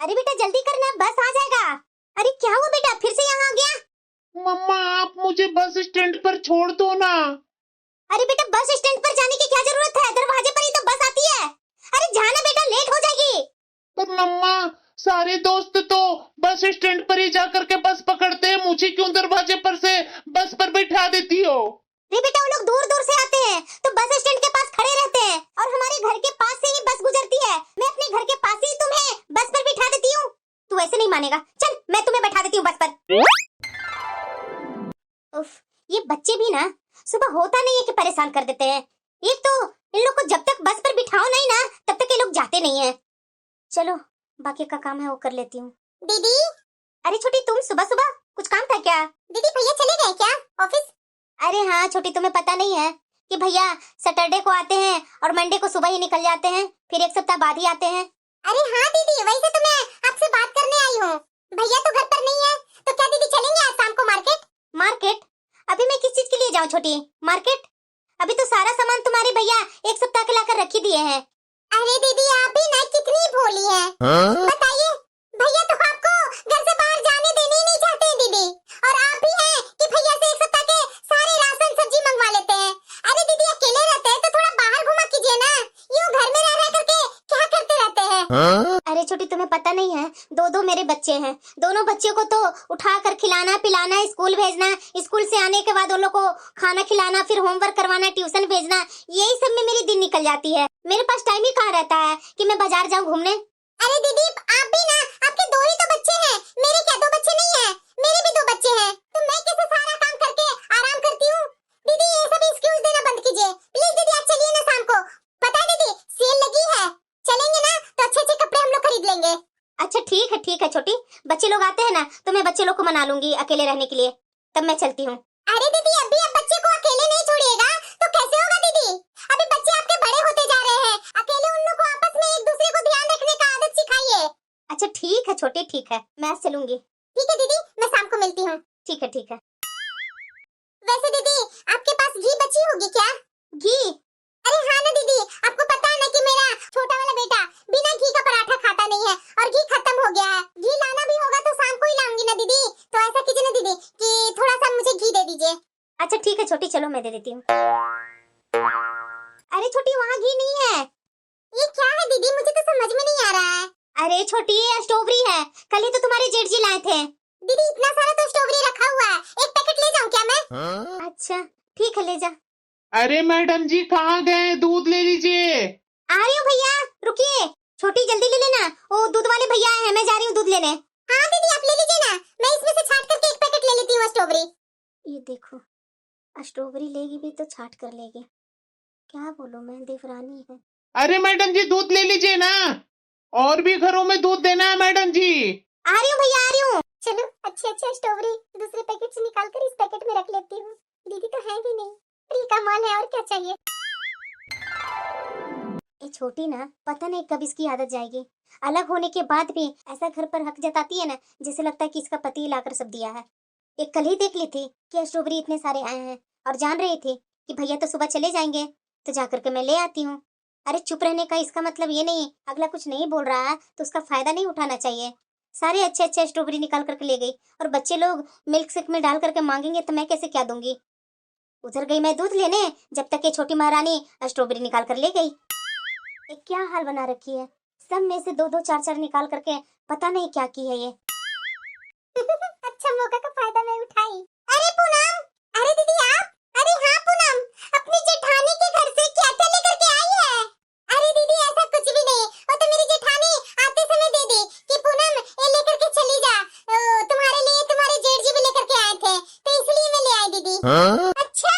अरे बेटा जल्दी करना, बस आ जाएगा। अरे क्या हुआ बेटा, फिर से यहाँ आ गया? मम्मा आप मुझे बस स्टैंड पर छोड़ दो ना। अरे बेटा बस स्टैंड पर जाने की क्या जरूरत है, दरवाजे पर ही तो बस आती है। अरे जाना बेटा, लेट हो जाएगी। पर मम्मा सारे दोस्त तो बस स्टैंड पर ही जाकर के बस पकड़ते हैं, मुझे क्यों दरवाजे पर से बस पर बैठा देती हो? अरे बेटा वो लोग दूर दूर से आते हैं तो बस स्टैंड के पास खड़े रहते हैं, और हमारे घर के पास से ही बस गुजरती है। मैं अपने घर के पास ही तुम्हें बस पर बिठा देती हूँ। तू ऐसे नहीं मानेगा, चल मैं तुम्हें बैठा देती हूँ बस पर। उफ, ये बच्चे भी ना सुबह होता नहीं है कि परेशान कर देते हैं। एक तो इन लोग को जब तक बस पर बिठाओ नहीं ना तब तक ये लोग जाते नहीं है। चलो बाकी का काम है वो कर लेती हूँ। दीदी, अरे छोटी तुम सुबह सुबह कुछ काम था क्या? दीदी भैया चले गए क्या ऑफिस? अरे हाँ छोटी, तुम्हें पता नहीं है कि भैया सैटरडे को आते हैं और मंडे को सुबह ही निकल जाते हैं, फिर एक सप्ताह बाद ही आते हैं। अरे हाँ दीदी, वही से तो मैं आपसे बात करने आई हूँ। भैया तो घर पर नहीं है, तो क्या दीदी चलेंगे आज शाम को मार्केट? मार्केट? अभी मैं किस चीज के लिए जाऊँ छोटी मार्केट? अभी तो सारा सामान तुम्हारे भैया एक सप्ताह के लाकर रख ही दिए हैं। अरे दीदी आप भी ना कितनी भोली है। बताइए, भैया तो आपको घर से बाहर जाने देने ही नहीं चाहते हैं दीदी, और आप भी हैं कि भैया से एक सप्ताह के सारे राशन सब्जी मंगवा लेते हैं। अरे दीदी अकेले रहते हैं तो थोड़ा बाहर घुमा कीजिए ना, यूं घर में रह करके क्या करते रहते हैं? अरे छोटी तुम्हें पता नहीं है, दो दो मेरे बच्चे हैं, दोनों बच्चों को तो उठाकर खिलाना पिलाना, स्कूल भेजना, स्कूल से आने के बाद उन लोग को खाना खिलाना, फिर होमवर्क करवाना, ट्यूशन भेजना, यही सब में मेरी दिन निकल जाती है। मेरे पास टाइम ही कहाँ रहता है कि मैं बाजार जाऊँ घूमने। अरे दीदी आप भी ना, आपके दो ही तो बच्चे हैं, मेरे क्या दो बच्चे नहीं हैं? मेरे भी दो बच्चे हैं, तो मैं कैसे सारा काम करके आराम करती हूँ? दीदी ये सब एक्सक्यूज देना बंद कीजिए प्लीज। दीदी आप चलिए ना शाम को, पता है दीदी सेल लगी है, चलेंगे ना तो अच्छे अच्छे कपड़े हम लोग खरीद लेंगे। अच्छा ठीक है छोटी, बच्चे लोग आते हैं ना तो मैं बच्चे लोग को मना लूंगी अकेले रहने के लिए, तब मैं चलती हूँ। अरे दीदी अभी आप बच्चे को अकेले नहीं छोड़िएगा तो कैसे होगा दीदी? अभी बच्चे आपके बड़े होते जा रहे हैं, अकेले उन लोग को आपस में एक दूसरे को ध्यान रखने का आदत सिखाइए। अच्छा ठीक है छोटी, ठीक है मैं चलूंगी। ठीक है दीदी, मैं शाम को मिलती हूँ। ठीक है। वैसे दीदी आपके पास घी बची होगी क्या? घी? अरे हाँ ना दीदी, आपको पता है ना कि मेरा छोटा वाला बेटा बिना घी का पराठा खाता नहीं है और घी खत्म हो गया है। घी लाना भी होगा तो शाम को ही लाऊंगी ना दीदी, तो ऐसा कीजिए ना दीदी कि थोड़ा सा मुझे घी दे दीजिए। अच्छा ठीक है छोटी, चलो मैं दे देती हूँ। अरे छोटी वहाँ घी नहीं है। ये क्या है दीदी, मुझे तो समझ में नहीं आ रहा है। अरे छोटी ये स्ट्रॉबेरी है, कल ही तो तुम्हारे जेठ जी लाए थे। दीदी इतना सारा तो स्ट्रॉबेरी रखा हुआ है, एक पैकेट ले जाऊं क्या मैं? अच्छा ठीक है ले जा। अरे मैडम जी कहाँ गए, दूध ले लीजिए। आ रही हूँ भैया, रुकिए। छोटी जल्दी ले लेना, वो दूध वाले भैया आए हैं, मैं जा रही हूँ दूध लेने। हाँ दीदी आप ले लीजिए ना, मैं इसमें से छांट करके एक पैकेट ले लेती हूँ स्ट्रॉबेरी। ये देखो स्ट्रॉबेरी लेगी भी तो छांट कर लेगी, क्या बोलूं मैं, देवरानी है। अरे मैडम जी दूध ले लीजिए ना, और भी घरों में दूध देना है मैडम जी। आ रही हूँ भैया आ रही हूँ। चलो अच्छी स्ट्रॉबेरी दूसरे पैकेट से निकाल कर इस पैकेट में रख लेती हूँ। दीदी तो है भी नहीं, फ्री का माल है और क्या चाहिए। ये छोटी ना पता नहीं कब इसकी आदत जाएगी, अलग होने के बाद भी ऐसा घर पर हक जताती है ना जैसे लगता है कि इसका पति लाकर सब दिया है। एक कल ही देख ली थी कि स्ट्रॉबेरी इतने सारे आए हैं और जान रही थी कि भैया तो सुबह चले जाएंगे तो जाकर के मैं ले आती हूँ। अरे चुप रहने का इसका मतलब ये नहीं अगला कुछ नहीं बोल रहा है तो उसका फायदा नहीं उठाना चाहिए। सारे अच्छे स्ट्रॉबेरी निकाल करके ले गई, और बच्चे लोग मिल्क शेक में डाल करके मांगेंगे तो मैं कैसे क्या दूंगी। उधर गई मैं दूध लेने, जब तक ये छोटी महारानी स्ट्रॉबेरी निकाल कर ले गई। ये क्या हाल बना रखी है, सब में से दो दो चार निकाल करके पता नहीं क्या की है ये। अच्छा मौका का फायदा मैं उठाई। अरे पूनम, अरे दीदी आप, अरे हाँ पूनम, अपनी जेठानी के घर से क्या क्या लेकर के आई है? अरे दीदी ऐसा कुछ भी नहीं, वो तो मेरी जेठानी आते समय दे दी कि पूनम ये लेकर के चली जा, तुम्हारे लिए तुम्हारे जेठ जी भी लेकर के आए थे तो इसलिए मैं ले आई दीदी। अच्छा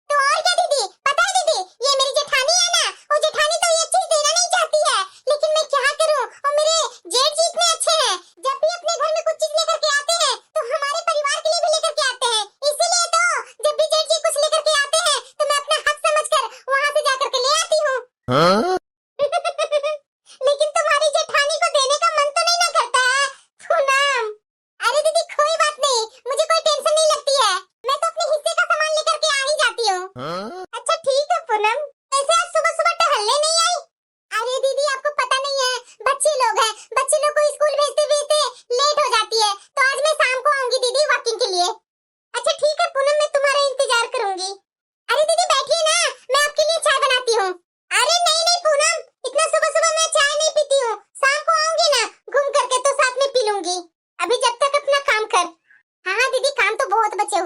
तो और क्या दीदी, पता है दीदी ये मेरी जेठानी है ना, वो जेठानी तो ये चीज देना नहीं चाहती है, लेकिन मैं क्या करूं, और मेरे जेठ जी इतने अच्छे हैं, जब भी अपने घर में कुछ चीज लेकर के आते हैं तो हमारे परिवार के लिए भी लेकर के आते हैं, इसीलिए तो जब भी जेठ जी कुछ लेकर के आते हैं तो मैं अपना हक समझकर वहां से जाकर के ले आती हूँ। लेकिन तुम्हारी जेठानी को देने का मन तो नहीं ना करता है पूनम? अरे दीदी कोई बात नहीं, मुझे कोई टेंशन नहीं लगती है, मैं तो अपने हिस्से का सामान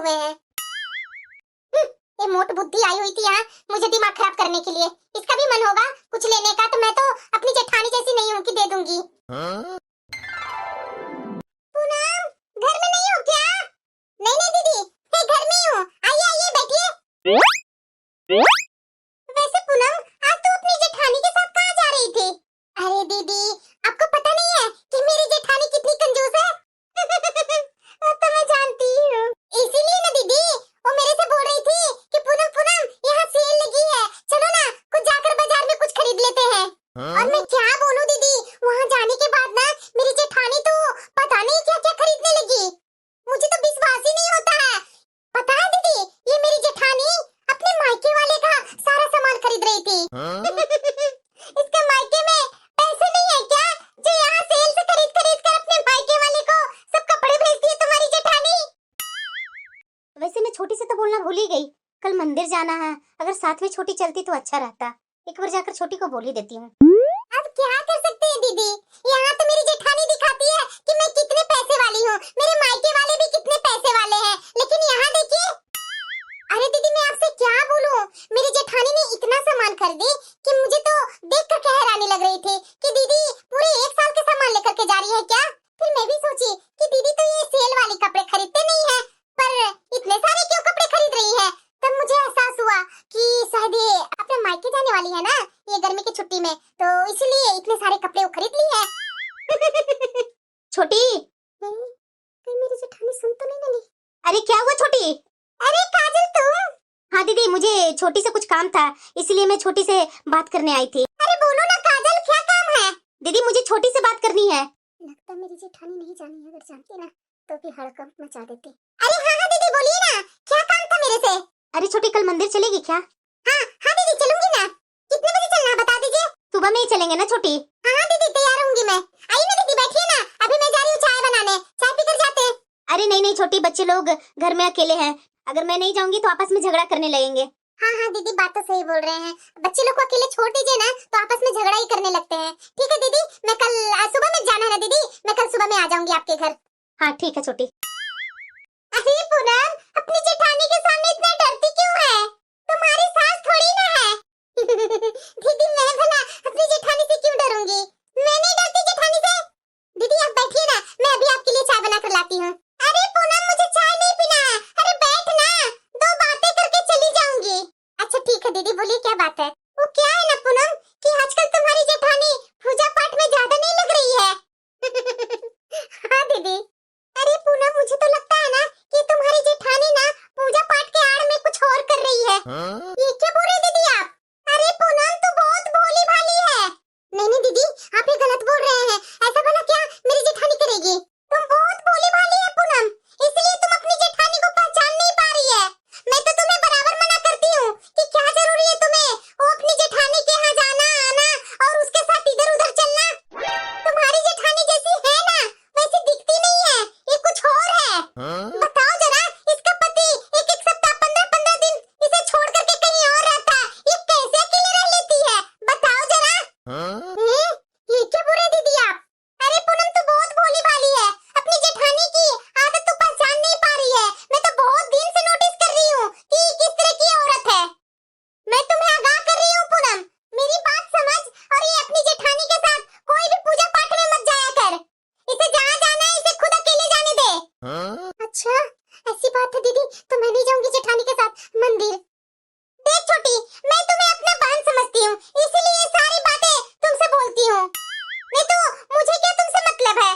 हुए हैं। ये मोट बुद्धि आई हुई थी यहाँ मुझे दिमाग खराब करने के लिए। इसका भी मन होगा कुछ लेने का तो मैं तो अपनी जेठानी जैसी नहीं हूँ कि दे दूंगी। पूनम घर में नहीं हो क्या? नहीं नहीं दीदी मैं घर में ही हूँ। आइए आइए बैठिए। वैसे पूनम आज तू अपनी जेठानी के साथ कहाँ जा रही थी? अरे दीदी आपको पता नहीं है कि मेरी जेठानी कितनी कंजूस है? वो तो मैं जानती हूँ। इसीलिए ना दीदी वो मेरे से बोल रही थी कि पूनम पूनम यहाँ सेल लगी है, चलो ना कुछ जाकर बाजार में कुछ खरीद लेते हैं। और मैं क्या बोलूं दीदी, वहाँ जाने के बाद ना मेरी जेठानी तो पता नहीं क्या क्या खरीदने लगी। मुझे तो विश्वास ही नहीं होता है। पता है दीदी ये मेरी जेठानी अपने मायके वाले का सारा सामान खरीद रही थी। इसके मायके में पैसे नहीं है क्या जो यहाँ सेल से खरीद खरीद कर अपने मायके वाले को सब कपड़े भेजती है तुम्हारी जेठानी? वैसे मैं छोटी से तो बोलना भूल ही गई। कल मंदिर जाना है, अगर साथ में छोटी चलती तो अच्छा रहता। एक बार जाकर छोटी को बोल ही देती हूँ। अब क्या कर सकते हैं दीदी, यहाँ तो मेरी जेठानी दिखाती है कि मैं कितने पैसे वाली हूँ, मेरे मायके वाले भी कितने पैसे वाले हैं, लेकिन यहाँ देखिए। अरे दीदी मैं आपसे क्या बोलूँ, मेरी जेठानी ने इतना सामान खरीदी कि मुझे तो देखकर कहर आने लग रही थी कि दीदी पूरे 1 साल के सामान लेकर के जा रही है क्या? फिर मैं भी सोची कि दीदी तो ये सेल वाले कपड़े खरीदते नहीं है, पर इतने सारे क्यों कपड़े खरीद रही है? तब मुझे एहसास हुआ कि शायद ये अपने मायके जाने वाली है ना ये गर्मी की छुट्टी में, तो इसलिए इतने सारे कपड़े वो खरीद ली है। छोटी कहीं मेरी जेठानी सुन तो नहीं लगी? अरे क्या हुआ छोटी? अरे काजल तुम? हाँ दीदी मुझे छोटी से कुछ काम था, इसलिए मैं छोटी से बात करने आई थी। अरे बोलो ना काजल क्या काम है? दीदी मुझे छोटी से बात करनी है। लगता मेरी जेठानी नहीं जानी, अगर जानती ना तो भी हड़कंप मचा देती। अरे हाँ हाँ दीदी बोलिए ना क्या काम था मेरे से? अरे छोटी कल मंदिर चलेगी क्या? हाँ हाँ दीदी चलूंगी ना। कितने बजे चलना है बता दीजिए। सुबह में ही चलेंगे ना छोटी? हाँ हाँ दीदी तैयार होंगी मैं। आइए ना दीदी बैठिए ना, अभी मैं जा रही हूँ चाय बनाने, चाय पीकर जाते हैं। अरे नहीं नहीं छोटी बच्चे लोग घर में अकेले हैं, अगर मैं नहीं जाऊंगी तो आपस में झगड़ा करने लगेंगे। हाँ हाँ दीदी बात तो सही बोल रहे हैं, बच्चे लोग को अकेले छोड़ दीजिए ना तो आपस में झगड़ा ही करने लगते हैं। ठीक है दीदी मैं कल सुबह में जाना है ना दीदी, मैं कल सुबह में आ जाऊंगी आपके घर। हाँ ठीक है छोटी। अरे पूनम अपनी जेठानी के सामने इतना डरती क्यों है? तुम्हारी सास थोड़ी ना है। दीदी मैं भला अपनी जेठानी से क्यों डरूंगी? मैं नहीं डरती जेठानी से। दीदी आप बैठिए ना, मैं अभी आपके लिए चाय बना कर लाती हूँ। अरे पूनम मुझे चाय नहीं पीना है। अरे बैठ ना, 2 बातें करके चली जाऊंगी। अच्छा ठीक है दीदी बोलिए क्या बात है? वो क्या है ना पूनम कि आजकल तुम्हारी जेठानी पूजा पाठ में ज्यादा नहीं लग रही है। हाँ दीदी। अरे पूनम मुझे तो लगता है ना कि तुम्हारी जेठानी ना पूजा पाठ के आड़ में कुछ और कर रही है। ये क्या बोल रही दीदी आप? अरे पूनम तू बहुत भोली भाली है। नहीं नहीं दीदी आप ये गलत बोल रहे हैं, ऐसा भला क्या मेरी जेठानी करेगी? तुम बहुत भोली भाली है पूनम, इसलिए तुम अपनी जेठानी को पहचान नहीं पा रही है। मैं तो तुम्हें बराबर मना करती हूँ कि क्या जरूरी है तुम्हें वो अपनी जेठानी के यहाँ जाना आना और उसके साथ इधर उधर चलना। तुम्हारी जेठानी जैसी है ना वैसी दिखती नहीं है, ये कुछ और है। बताओ जरा इसका पति एक एक सप्ताह 15-15 दिन इसे छोड़ करके कहीं और रहता है, ये कैसे अकेले रह लेती है? बताओ जरा। ये क्या बोल रहे दीदी आप? अरे पूनम तू बहुत भोली भाली है, अपनी जेठानी की आदत तू पहचान नहीं पा रही है। मैं तो बहुत दिन से नोटिस कर रही हूँ कि किस तरह की औरत है। मैं तुम्हें आगाह कर रही हूँ पूनम, मेरी बात समझ और ये अपनी जेठानी के साथ कोई भी पूजा पाठ में मत जाया कर। इसे जहाँ जाना है इसे खुद अकेले जाने दे। अच्छा ऐसी बात है दीदी, तो मैं नहीं जाऊंगी जेठानी के साथ मंदिर। देख छोटी मैं तुम्हें अपना बहन समझती हूँ, इसीलिए ये सारी बातें तुमसे बोलती हूँ, नहीं तो मुझे क्या तुमसे मतलब है?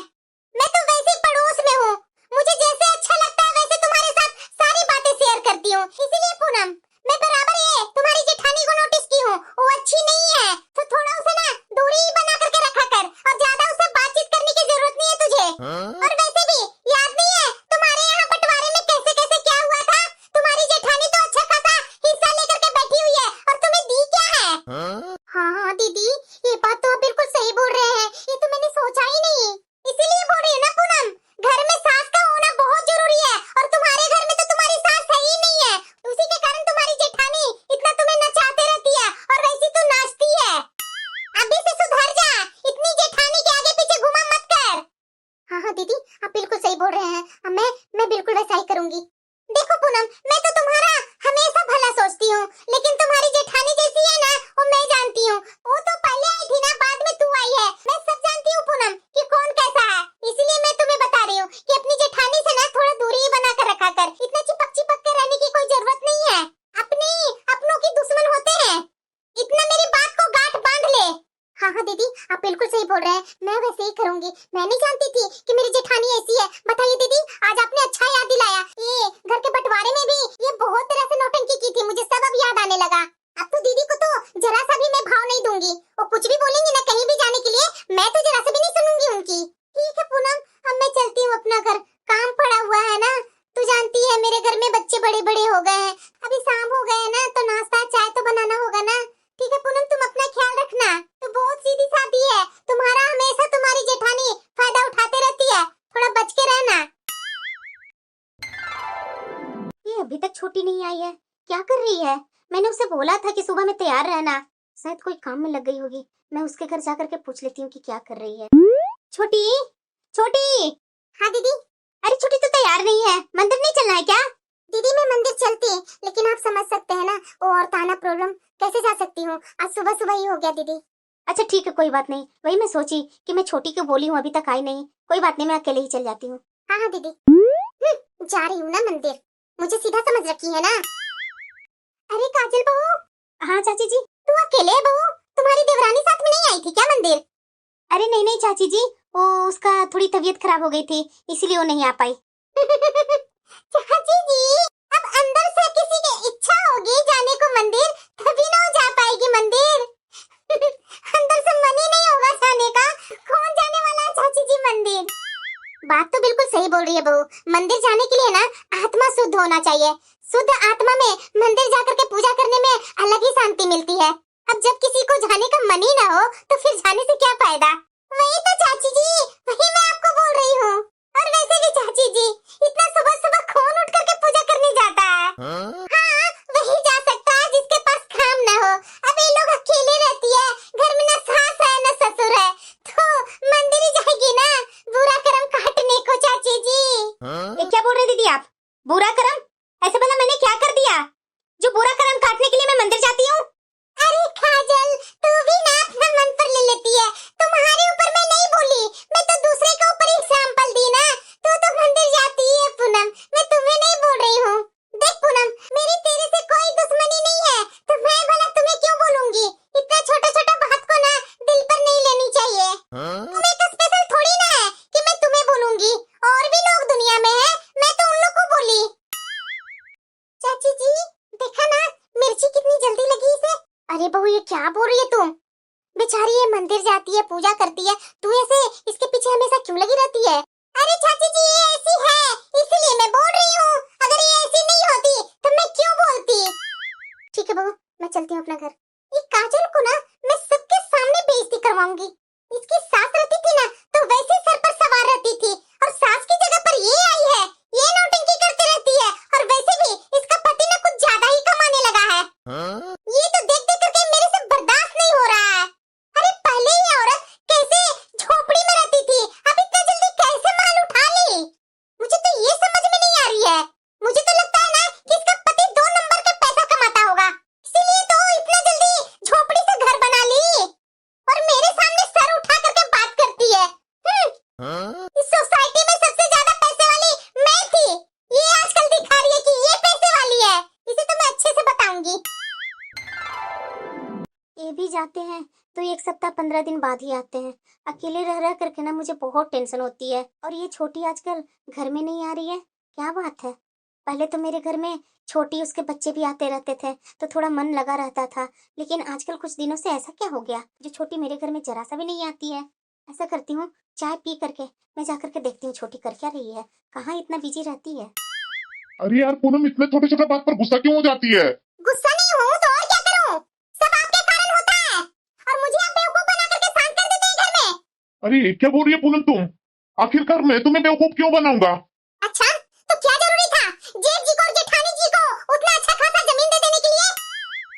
मैं तो वैसे पड़ोस में हूँ, मुझे जैसे अच्छा लगता है वैसे तुम्हारे साथ सारी बातें शेयर करती हूँ। इसीलिए पूनम मैं बराबर ये तुम्हारी जेठानी को नोटिस की हूँ, वो अच्छी नहीं है तो थोड़ा उसे ना दूरी बना करके रखा कर और ज्यादा उससे बातचीत करने की जरूरत नहीं है तुझे। और वैसे भी याद नहीं है तुम्हारे यहाँ बंटवारे में कैसे कैसे क्या हुआ था? तुम्हारी जेठानी तो अच्छा खासा हिस्सा लेकर के बैठी हुई है और तुम्हें दी क्या है? हाँ हाँ दीदी ये बात तो आप बिल्कुल सही बोल रहे हैं, ये तो मैंने सोचा ही नहीं। इसीलिए बोल रही हूँ ना पूनम, घर में सास का होना बहुत जरूरी है और तुम्हारे घर में तो तुम्हारी सास है ही नहीं है, उसी के कारण तुम्हारी जेठानी इतना तुम्हें नचाते रहती है और वैसी तू नाचती है। अभी से सुधर जा, इतनी जेठानी के आगे पीछे घुमा मत कर। हाँ हाँ दीदी पूनम कि कौन कैसा है, इसलिए मैं तुम्हें बता रही हूँ कि अपनी जेठानी से ना थोड़ा दूरी ही बना कर रखा कर। इतना चिपक कर रहने की कोई जरूरत नहीं है। अपनों की दुश्मन होते हैं। इतना मेरी बात को गांठ बांध ले। हाँ हाँ दीदी, आप बिल्कुल सही बोल रहे हैं, मैं वैसे ही करूंगी। मैं नहीं जानती थी कि मेरी जेठानी ऐसी है। बताइए दीदी, आज आपने अच्छा याद दिलाया। ये घर के बंटवारे में भी ये बहुत तरह से नौटंकी की थी, मुझे सब अब याद आने लगा। अब तो दीदी को तो जरा सा भी मैं भाव नहीं दूंगी। वो कुछ भी बोलेंगी ना कहीं भी जाने के लिए, मैं तो जरा सा भी नहीं सुनूंगी उनकी। ठीक है पूनम, अब मैं चलती हूँ अपना घर, काम पड़ा हुआ है ना। तू जानती है मेरे घर में बच्चे बड़े बड़े हो गए हैं, अभी शाम हो गए हैं ना, तो नाश्ता चाय तो बनाना होगा ना। ठीक है पूनम, तुम अपना ख्याल रखना। तो बहुत सीधी सादी है तुम्हारा, हमेशा तुम्हारी जेठानी फायदा उठाते रहती है, थोड़ा बच के रहना। ये अभी तक छोटी नहीं आई है, क्या कर रही है? मैंने उसे बोला था कि सुबह में तैयार रहना, शायद कोई काम में लग गई होगी। मैं उसके घर जाकर के पूछ लेती हूँ कि क्या कर रही है। छोटी छोटी। हाँ दीदी। अरे छोटी, तो तैयार नहीं है, मंदिर नहीं चलना है क्या? दीदी मैं मंदिर चलती, लेकिन आप समझ सकते हैं ना, वो और ताना प्रॉब्लम कैसे जा सकती हूँ, आज सुबह सुबह ही हो गया दीदी। अच्छा ठीक है, कोई बात नहीं। वही मैं सोची कि मैं छोटी को बोली हूँ, अभी तक आई नहीं। कोई बात नहीं, मैं अकेले ही चल जाती हूँ। हाँ हाँ दीदी, जा रही हूँ ना मंदिर, मुझे सीधा समझ रखी है ना। अरे काजल बहू। हाँ चाची जी। तू अकेले है बहू, तुम्हारी देवरानी साथ में नहीं आई थी क्या मंदिर? अरे नहीं नहीं चाची जी, वो उसका थोड़ी तबीयत खराब हो गई थी, इसलिए वो नहीं आ पाई। चाची जी, अब अंदर से किसी की इच्छा होगी जाने को मंदिर, तभी ना जा पाएगी मंदिर। अंदर से मन ही नहीं होगा जाने का, कौन जाने वाला है चाची जी मंदिर? बात तो बिल्कुल सही बोल रही है बहू, मंदिर जाने के लिए ना आत्मा शुद्ध होना चाहिए। शुद्ध आत्मा में मंदिर जाकर के पूजा करने में अलग ही शांति मिलती है। अब जब किसी को जाने का मन ही ना हो, तो फिर जाने से क्या फायदा? वही तो चाची जी, वही मैं आपको बोल रही हूँ। और वैसे भी चाची जी, इतना सुबह सुबह कौन उठ करके पूजा करने जाता है? हाँ, वही जा सकता है जिसके पास काम ना हो। अब ये लोग अकेले रहती है, घर में ना सास है ना ससुर है, तो मंदिर ही जाएगी ना बुरा कर्म काटने को। चाची जी ये क्या बोल रही दीदी आप? बुरा कर्म? ऐसे भला मैंने क्या कर दिया जो बुरा कर्म काटने के लिए मैं मंदिर जाती हूँ? अरे काजल, तू भी ना अपना मन पर ले लेती है। तुम्हारे ऊपर मैं नहीं बोली, मैं तो दूसरे के ऊपर एग्जांपल दी ना। तू तो मंदिर जाती है पूनम, मैं तुम्हें नहीं बोल रही हूँ। देख पूनम, मेरी तेरे से कोई दुश्मनी नहीं है, तो मैं भला तुम्हें क्यों बोलूंगी? इतना छोटा छोटा बात को ना दिल पर नहीं लेनी चाहिए। तुम एक स्पेशल थोड़ी ना है कि मैं तुम्हें बोलूंगी, और भी लोग दुनिया में है, मैं तो उन लोग को बोली। चाची जी देखा ना, मिर्ची कितनी जल्दी लगी इसे। अरे बहू ये क्या बोल रही है तुम? बेचारी ये मंदिर जाती है, पूजा करती है, तू ऐसे इसके पीछे हमेशा क्यों लगी रहती है? अरे चाची जी ये ऐसी है, इसलिए मैं बोल रही हूँ। अगर ये ऐसी नहीं होती तो मैं क्यों बोलती? ठीक है बहू, मैं चलती हूँ अपना घर। ये काजल को ना मैं सबके सामने बेइज्जती करवाऊंगी। इसकी सास रहती थी ना तो वैसे सर पर सवार रहती थी, और सास की जगह पर ये आई है, ये नौटंकी करती रहती है। और वैसे भी इसका पति ना कुछ ज्यादा ही कमाने लगा है। ये तो देख देख करके मेरे से बर्दाश्त नहीं हो रहा है। अरे पहले ये औरत कैसे झोपड़ी में रहती थी, अब इतना जल्दी कैसे माल उठा ली? मुझे तो ये समझ में नहीं आ रही है। मुझे तो लगता है ना कि इसका पति 2 नंबर का पैसा कमाता होगा, इसीलिए तो इतना जल्दी झोपड़ी से घर बना ली और मेरे सामने सर उठा करके बात करती है। इस सोसाइटी में सबसे ज्यादा पैसे वाली मैं थी, ये आजकल दिखा रही है कि ये पैसे वाली है। इसे तो मैं अच्छे से बताऊंगी। ये भी जाते हैं तो 1 सप्ताह 15 दिन बाद ही आते हैं। अकेले रह रह करके ना मुझे बहुत टेंशन होती है। और ये छोटी आजकल घर में नहीं आ रही है, क्या बात है? पहले तो मेरे घर में छोटी उसके बच्चे भी आते रहते थे तो थोड़ा मन लगा रहता था, लेकिन आजकल कुछ दिनों से ऐसा क्या हो गया जो छोटी मेरे घर में जरा सा भी नहीं आती है? ऐसा करती हूँ, चाय पी करके मैं जा करके देखती हूँ छोटी कर क्या रही है, कहाँ इतना बिजी रहती है। अरे यार पूनम, इतने छोटे छोटे बात पर गुस्सा क्यों हो जाती है? गुस्सा नहीं हूँ तो और क्या करूँ? सब आपके कारण होता है, और मुझे आप बेवकूफ बना करके शांत कर देते हैं घर में। अरे क्या बोल रही है पूनम तुम? आखिरकार मैं तुम्हें बेवकूफ क्यों बनाऊंगा? अच्छा तो क्या जरूरी था जेठ जी को और जेठानी जी को उतना अच्छा खासा जमीन दे देने के लिए?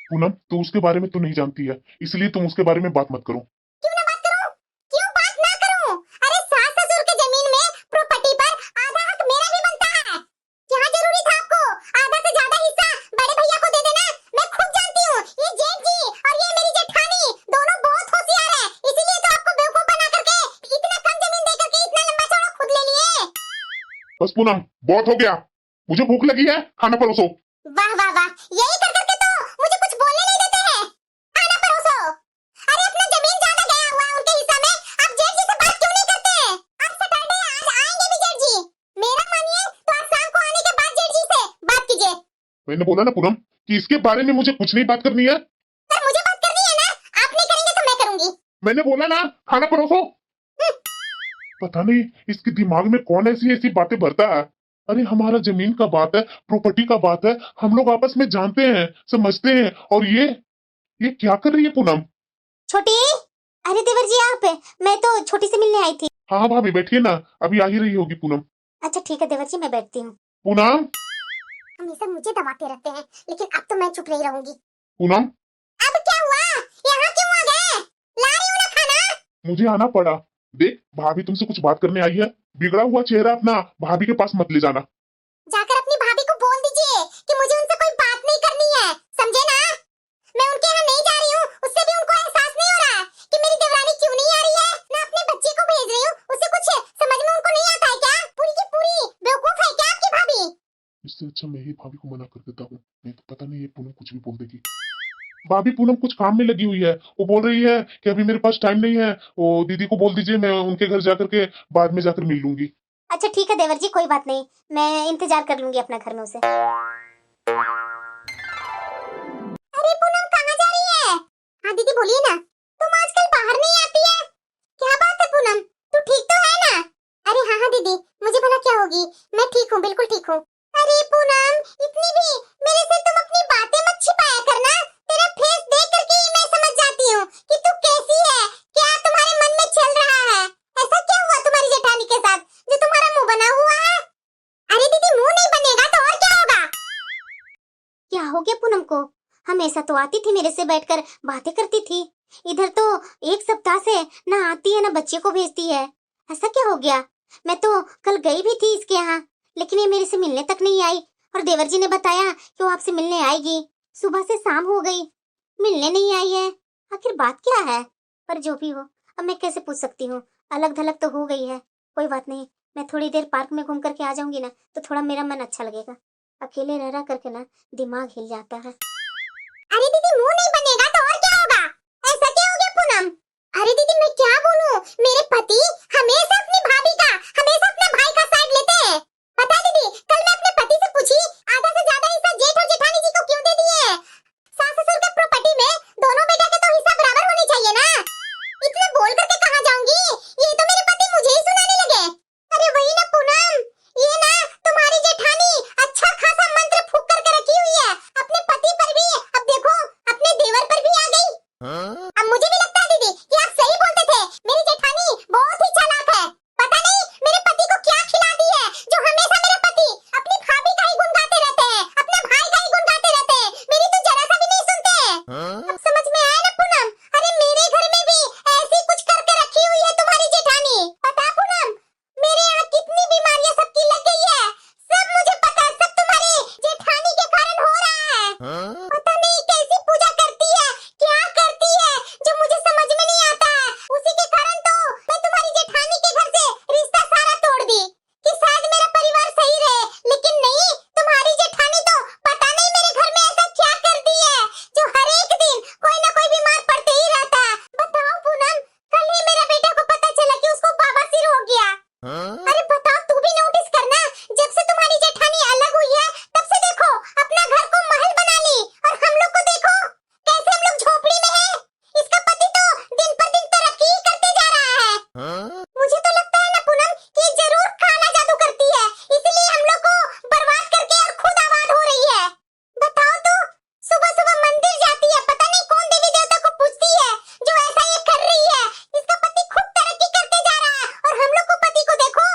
पूनम तू उसके बारे में तो नहीं जानती है, इसलिए तुम उसके बारे में बात मत करो। क्यों ना बात करूं? क्यों बात ना करूं? अरे सास ससुर के जमीन में प्रॉपर्टी पर आधा हक मेरा भी बनता है। क्या जरूरी था आपको आधा से ज्यादा हिस्सा बड़े भैया को दे देना? मैं खुद जानती हूँ ये जेठ जी और ये मेरी जेठानी दोनों बहुत होशियार है, इसीलिए तो आपको बेवकूफ बना करके इतना बस पूनम, बहुत हो गया। मुझे भूख लगी है, खाना परोसो। वाह वाह वाह, यही कर करके तो मुझे कुछ बोलने नहीं देते हैं। खाना परोसो। अरे अपना जमीन ज्यादा गया हुआ है उनके हिस्सा में, आप जेठ जी से बात क्यों नहीं करते? आज सैटरडे है, आज आएंगे भी जेठ जी। मेरा मानिए तो आज शाम को आने के बाद जेठ जी से बात कीजिए। मैंने बोला ना पूनम कि इसके बारे में मुझे कुछ नहीं बात करनी है। सर मुझे बात करनी है ना, आप नहीं करेंगे तो मैं करूंगी। मैंने बोला ना, खाना परोसो। पता नहीं इसके दिमाग में कौन ऐसी ऐसी बातें भरता है। अरे हमारा जमीन का बात है, प्रॉपर्टी का बात है, हम लोग आपस में जानते हैं, समझते हैं, और ये क्या कर रही है पूनम? छोटी, अरे देवर जी आप, मैं तो छोटी से मिलने आई थी। हाँ हाँ भाभी बैठिए ना, अभी आ ही रही होगी पूनम। अच्छा ठीक है देवर जी, मैं बैठती हूँ। पूनम, हमेशा मुझे दबाते रहते हैं, लेकिन अब तो मैं चुप नहीं रहूंगी। पूनम, अब क्या हुआ? यहाँ क्यों आ गए? ला रही हूँ ना खाना। मुझे आना पड़ा। देख भाभी तुमसे कुछ बात करने आई है, बिगड़ा हुआ चेहरा अपना भाभी के पास मत ले जाना। जाकर अपनी भाभी को बोल दीजिए कि मुझे उनसे कोई बात नहीं करनी है, समझे ना? मैं उनके यहाँ नहीं जा रही हूँ, उससे भी उनको एहसास नहीं हो रहा है कि मेरी देवरानी क्यों नहीं आ रही है। मैं अपने बच्चे को भेज रही हूँ, उसे कुछ समझ में उनको नहीं आता है क्या? पूरी की पूरी बेवकूफ है क्या आपकी भाभी? इससे अच्छा मैं ही भाभी को मना कर देता हूँ, नहीं तो पता नहीं ये पूनम कुछ भी बोल देगी। भाभी पूनम कुछ काम में लगी हुई है, वो बोल रही है कि अभी मेरे पास टाइम नहीं है, वो दीदी को बोल दीजिए मैं उनके घर जाकर के बाद में जाकर मिल लूंगी। अच्छा ठीक है देवर जी, कोई बात नहीं, मैं इंतजार कर लूंगी अपना घर में उसे। अरे पूनम कहाँ जा रही है? हाँ दीदी बोलिए ना। तुम आजकल बाहर नहीं आती है, क्या बात है पूनम? तू ठीक तो है ना? अरे हाँ हाँ दीदी, मुझे भला क्या होगी, मैं ठीक हूँ, बिल्कुल ठीक हूँ। अरे पूनम, इतनी भी मेरे से तुम अपनी बातें मत छिपाया करना। तेरा फेस देख करके ही मैं समझ जाती हूँ कि तू कैसी है, क्या तुम्हारे मन में चल रहा है। ऐसा क्या हुआ तुम्हारी जेठानी के साथ जो तुम्हारा मुंह बना हुआ है? अरे दीदी मुंह नहीं बनेगा तो और क्या होगा? क्या हो गया पूनम को? हमेशा तो आती थी मेरे से बैठकर बातें करती थी, इधर तो एक सप्ताह से ना आती है ना बच्चे को भेजती है। ऐसा क्या हो गया? मैं तो कल गई भी थी इसके यहाँ, लेकिन ये मेरे से मिलने तक नहीं आई, और देवर जी ने बताया कि वो आपसे मिलने आएगी। सुबह से शाम हो गई, मिलने नहीं आई है। आखिर बात क्या है? पर जो भी हो, अब मैं कैसे पूछ सकती हूँ, अलग थलग तो हो गई है। कोई बात नहीं, मैं थोड़ी देर पार्क में घूम करके आ जाऊंगी ना, तो थोड़ा मेरा मन अच्छा लगेगा। अकेले रह रह करके ना दिमाग हिल जाता है। अरे दीदी मुंह नहीं बनेगा तो और क्या होगा? ऐसा क्या हो गया पूनम? अरे दीदी मैं क्या बोलूं, मेरे पति हमेशा अपनी भाभी का, हमेशा अपने भाई का साइड लेते हैं। पता है दीदी, कल मैं अपने पति से पूछी, आधा से ज्यादा हिस्सा जेठ और जेठानी जी को क्यों दे दिए? सास ससुर के प्रॉपर्टी में दोनों बेटा के तो हिस्सा बराबर होनी चाहिए ना। इतना बोल करके कहाँ जाऊंगी, ये तो मेरे पति मुझे ही सुनाने लगे। अरे वही ना पूनम, ये ना तुम्हारी जेठानी अच्छा खासा मंत्र फूंक करके रखी हुई है अपने पति पर भी, अब देखो अपने देवर पर भी आ गई। अब मुझे भी लगता है दीदी कि आप सही बोलते थे, मेरी जेठानी बहुत ही चालाक है। पता नहीं मेरे पति को क्या खिला दी है, जो हमेशा मेरे पति अपनी भाभी का ही गुण गाते रहते हैं, अपने भाई का ही गुण गाते रहते हैं, मेरी तो जरा सा भी नहीं सुनते हैं। अब समझ में आया ना पूनम? अरे मेरे घर में भी ऐसी कुछ करके रखी हुई है तुम्हारी जेठानी। पता है पूनम, मेरे यहाँ कितनी बीमारियां सबकी लग गई है, सब मुझे पता है, सब तुम्हारी जेठानी के कारण हो रहा है। पता नहीं कैसी पूजा करती है, क्या करती है, जो मुझे समझ में नहीं आता है। उसी के कारण तो मैं तुम्हारी जेठानी के घर से रिश्ता सारा तोड़ दी कि शायद मेरा परिवार सही रहे, लेकिन नहीं, तुम्हारी जेठानी तो पता नहीं मेरे घर में ऐसा क्या कर दी है, जो हर एक दिन कोई ना कोई बीमार पड़ते ही रहता है। बताओ पूनम, कल ही मेरे बेटे को पता चला कि उसको बवासीर हो गया। अरे बताओ, तू भी नोटिस करना, जब से तुम्हारी जेठानी अलग हुई है तब से देखो अपना घर को महल बना ली, और हम लोग को देखो कैसे हम लोग झोपड़ी में हैं। इसका पति तो दिन पर दिन तरक्की ही करते जा रहा है। मुझे तो लगता है ना पूनम कि ये जरूर काला जादू करती है, इसलिए हम लोग को बर्बाद करके और खुद आबाद हो रही है। बताओ तो, सुबह सुबह मंदिर जाती है, पता नहीं कौन देवी देवता को पूजती है जो ऐसा ये कर रही है। इसका पति खूब तरक्की करते जा रहा है, और हम लोग को पति को देखो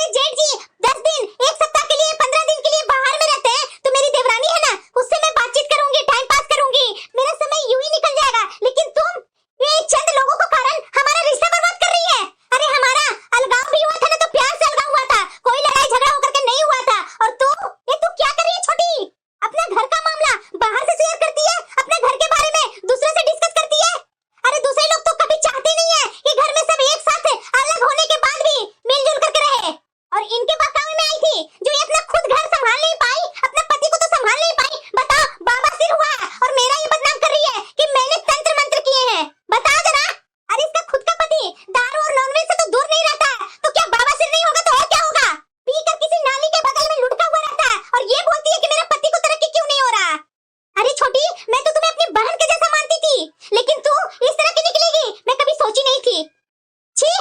अरे जेठ जी 10 दिन, एक सप्ताह के लिए, 15 दिन के लिए बाहर में रहते हैं तो मेरी देवरानी है ना, उससे मैं बातचीत करूंगी, टाइम पास करूंगी, मेरा समय यूं ही निकल जाएगा। लेकिन तुम ये चंद लोगों को कारण हमारा रिश्ता बर्बाद कर रही है। अरे हमारा अलगाव भी हुआ था ना तो प्यार से अलगाव हुआ था, कोई लड़ाई झगड़ा होकर के नहीं हुआ था। और तू क्या कर रही है छोटी? अपना घर का मामला बाहर से शेयर करती है, अपने घर के बारे में दूसरे से डिस्कस करती है। अरे दूसरे लोग तो कभी चाहते नहीं है कि घर में सब एक साथ अलग होने के बाद भी मिलजुल करके रहे। और इनके बहकावे में आई थी जो ये अपना खुद घर संभाल नहीं पाई, अपने पति को तो संभाल नहीं पाई। बताओ, बाबा सिर हुआ और मेरा ही बदनाम कर रही है कि मैंने तंत्र मंत्र किए हैं। बताओ जरा। अरे इसका खुद का पति दारू और नॉनवेज से तो दूर नहीं रहता है, तो क्या बाबा सिर नहीं होगा तो और क्या होगा? पीकर किसी नाली के बगल में लुढ़का हुआ रहता है और ये बोलती है कि मेरा पति को तरक्की क्यों नहीं हो रहा। अरे छोटी, मैं तो तुम्हें अपनी बहन के जैसा मानती थी, लेकिन तू इस तरह की निकलेगी मैं कभी सोची नहीं थी। छी!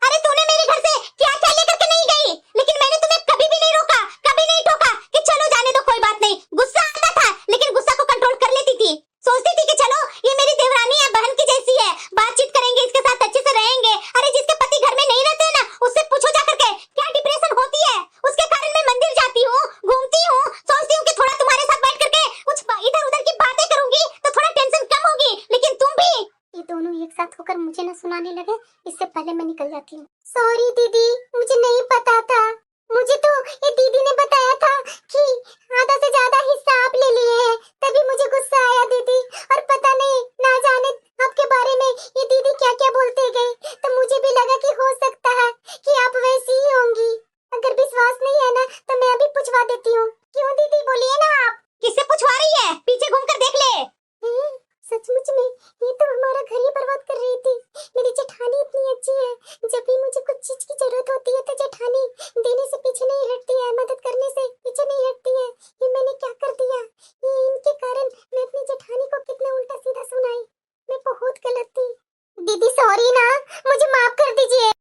अरे तूने मेरे घर से क्या क्या लेकर के नहीं गई, लेकिन मैंने तुम्हें कभी भी नहीं रोका, कभी नहीं टोका कि चलो जाने दो कोई बात नहीं। गुस्सा आता था लेकिन गुस्सा को कंट्रोल कर लेती थी, सोचती थी कि चलो ये मेरी देवरानी है, बहन की जैसी है, बातचीत करेंगे, इसके साथ अच्छे से रहेंगे। अरे जिसके पति घर में नहीं रहते हैं ना, उससे पूछो जाकर के क्या डिप्रेशन होती है। उसके कारण मैं मंदिर जाती हूँ, घूमती हूँ, सोचती हूँ कि थोड़ा तुम्हारे साथ बैठ करके कुछ इधर उधर की बातें करूंगी तो थोड़ा टेंशन कम होगी। लेकिन तुम भी ये दोनों एक साथ होकर मुझे न सुनाने लगे, इससे पहले मैं निकल जाती हूँ। सॉरी दीदी, मुझे नहीं पता था। मुझे तो ये दीदी ने बताया था कि आधा से ज्यादा हिस्सा आप ले लिए हैं, तभी मुझे गुस्सा आया दीदी। और पता नहीं ना जाने आपके बारे में ये दीदी क्या क्या बोलते गए, तो मुझे भी लगा कि हो सकता है कि आप वैसी ही होंगी। अगर विश्वास नहीं है ना तो मैं अभी पूछवा देती हूँ। क्यों दीदी, बोलिए ना आप। किससे पूछवा रही है? पीछे घूम कर देख ले। सचमुच में ये तो हमारा घर ही बर्बाद कर रही थी। मेरी जेठानी इतनी अच्छी है, जब भी मुझे कुछ चीज की जरूरत होती है तो जेठानी देने से पीछे नहीं हटती है, मदद करने से पीछे नहीं हटती है। ये मैंने क्या कर दिया? ये इनके कारण मैं अपनी जेठानी को कितना उल्टा सीधा सुनाई। मैं बहुत गलत थी। दीदी सॉरी ना, मुझे माफ कर दीजिए।